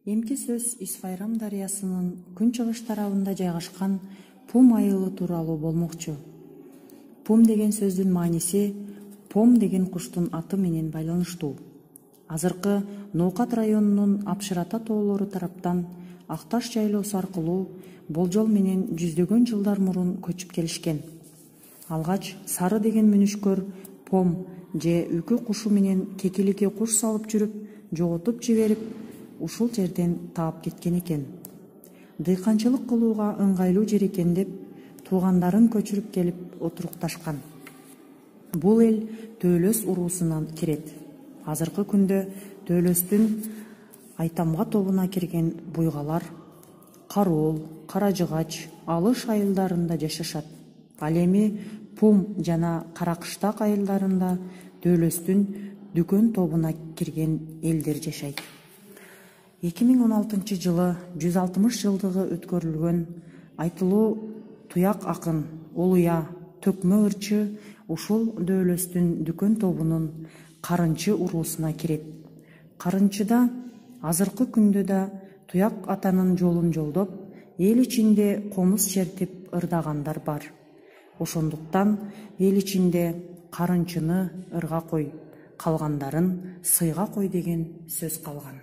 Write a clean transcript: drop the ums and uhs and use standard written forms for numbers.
Эмки сөз Исфайрам дарыясынын күнчыгыш тарабында жайгашкан Пум айылы тууралуу болмокчу. Пум деген сөздүн мааниси пом деген куштун аты менен байланыштуу. Азыркы Ноокат районунун Апшырата тоолору тараптан Акташ жайлоосу аркылуу болжол менен жүздөгөн жылдар мурун көчүп келишкен. Алгач сары деген мүнүшкөр пом же үкү кушу менен кекиликке куш салып жүрүп, жоготуп жиберип, ушул жерден таап кеткен экен. Дыйканчылык кылууга ыңгайлуу жер экен деп, туугандарын көчүрүп келип отурукташкан. Бул эл Төөлөс уруусунан кирет. Азыркы күндө Төөлөстүн Айтамга тобуна кирген буйгалар Кароол, Каражыгач, Алыш айылдарында жашашат. Ал эми Пум жана Каракыштак айылдарында Төөлөстүн Дүкөн тобуна кирген элдер жашайт. 2016 жылы 160 жылдыгы өткөрүлгөн айтылуу туяк акын Улуя Төкмө ырчы ушул Төөлөстүн Дүкөн тобунун Карынчы уруусуна кирет. Карынчыда азыркы күндө да туяк атанын жолун жолдоп, эл ичинде комуз чертип ырдагандар бар. Ошондуктан эл ичинде карынчыны ырга кой, калгандарын сыйга кой деген сөз калган.